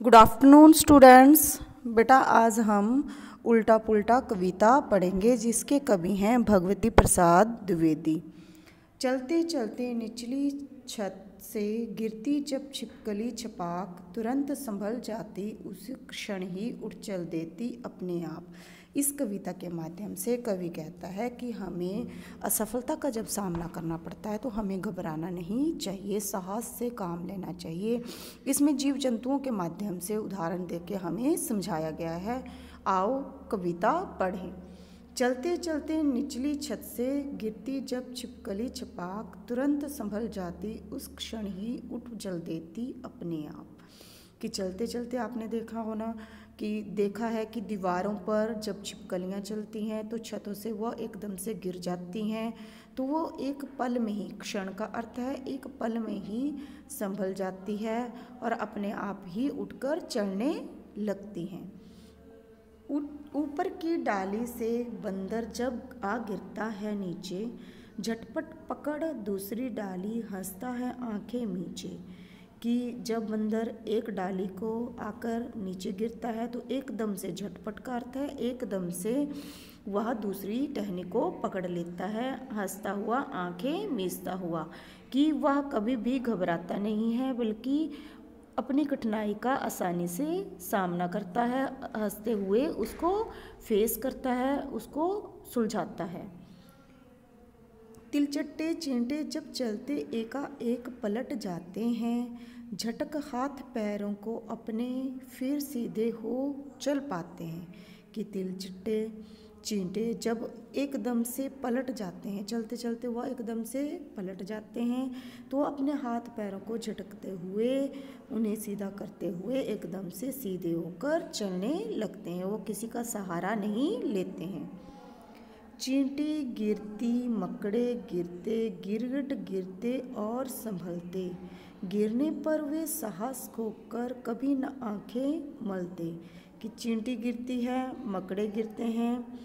Good afternoon students. बेटा आज हम उल्टा पुल्टा कविता पढ़ेंगे जिसके कवि हैं भगवती प्रसाद द्विवेदी। चलते चलते निचली छत से गिरती जब छिपकली छपाक, तुरंत संभल जाती उस क्षण ही उठ चल देती अपने आप। इस कविता के माध्यम से कवि कहता है कि हमें असफलता का जब सामना करना पड़ता है तो हमें घबराना नहीं चाहिए, साहस से काम लेना चाहिए। इसमें जीव जंतुओं के माध्यम से उदाहरण देके हमें समझाया गया है। आओ कविता पढ़ें। चलते चलते निचली छत से गिरती जब छिपकली छपाक, तुरंत संभल जाती उस क्षण ही उठ जल देती अपने आप। कि चलते चलते आपने देखा है कि दीवारों पर जब छिपकलियाँ चलती हैं तो छतों से वह एकदम से गिर जाती हैं, तो वो एक पल में ही, क्षण का अर्थ है एक पल में ही संभल जाती है और अपने आप ही उठकर चलने लगती हैं। ऊपर की डाली से बंदर जब आ गिरता है नीचे, झटपट पकड़ दूसरी डाली, हंसता है आंखें मीचे। कि जब बंदर एक डाली को आकर नीचे गिरता है तो एकदम से, झटपट का अर्थ है एकदम से, वह दूसरी टहनी को पकड़ लेता है हंसता हुआ, आंखें मीचता हुआ। कि वह कभी भी घबराता नहीं है बल्कि अपनी कठिनाई का आसानी से सामना करता है, हंसते हुए उसको फेस करता है, उसको सुलझाता है। तिलचट्टे चींटे जब चलते एकाएक पलट जाते हैं, झटक हाथ पैरों को अपने फिर सीधे हो चल पाते हैं। कि तिलचट्टे चींटे जब एकदम से पलट जाते हैं, चलते चलते वह एकदम से पलट जाते हैं तो अपने हाथ पैरों को झटकते हुए, उन्हें सीधा करते हुए एकदम से सीधे होकर चलने लगते हैं, वो किसी का सहारा नहीं लेते हैं। चींटी गिरती, मकड़े गिरते, गिरगिट गिरते और संभलते, गिरने पर वे साहस खोकर कभी न आंखें मलते। कि चींटी गिरती है, मकड़े गिरते हैं,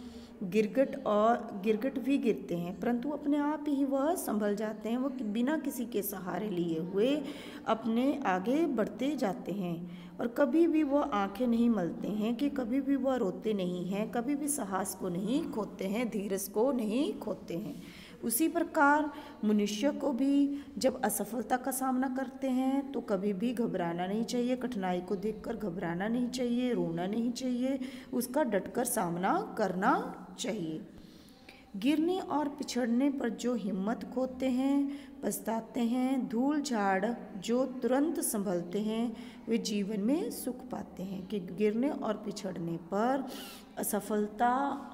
गिरगिट भी गिरते हैं, परंतु अपने आप ही वह संभल जाते हैं, वो बिना किसी के सहारे लिए हुए अपने आगे बढ़ते जाते हैं। और कभी भी वह आंखें नहीं मलते हैं, कि कभी भी वह रोते नहीं हैं, कभी भी साहस को नहीं खोते हैं, धीरज को नहीं खोते हैं। उसी प्रकार मनुष्य को भी जब असफलता का सामना करते हैं तो कभी भी घबराना नहीं चाहिए, कठिनाई को देखकर घबराना नहीं चाहिए, रोना नहीं चाहिए, उसका डटकर सामना करना चाहिए। गिरने और पिछड़ने पर जो हिम्मत खोते हैं पछताते हैं, धूल झाड़ जो तुरंत संभलते हैं वे जीवन में सुख पाते हैं। कि गिरने और पिछड़ने पर, असफलता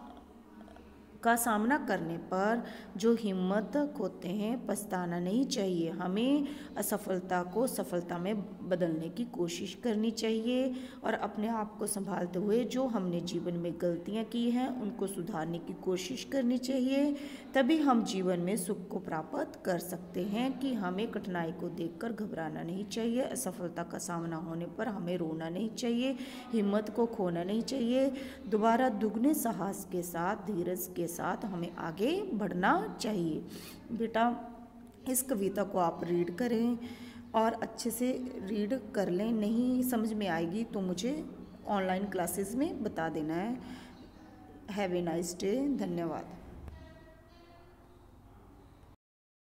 का सामना करने पर जो हिम्मत खोते हैं पछताना नहीं चाहिए, हमें असफलता को सफलता में बदलने की कोशिश करनी चाहिए और अपने आप को संभालते हुए जो हमने जीवन में गलतियां की हैं उनको सुधारने की कोशिश करनी चाहिए, तभी हम जीवन में सुख को प्राप्त कर सकते हैं। कि हमें कठिनाई को देखकर घबराना नहीं चाहिए, असफलता का सामना होने पर हमें रोना नहीं चाहिए, हिम्मत को खोना नहीं चाहिए, दोबारा दुगने साहस के साथ, धीरज के साथ हमें आगे बढ़ना चाहिए। बेटा इस कविता को आप रीड करें और अच्छे से रीड कर लें, नहीं समझ में आएगी तो मुझे ऑनलाइन क्लासेस में बता देना है। Have a nice day. धन्यवाद।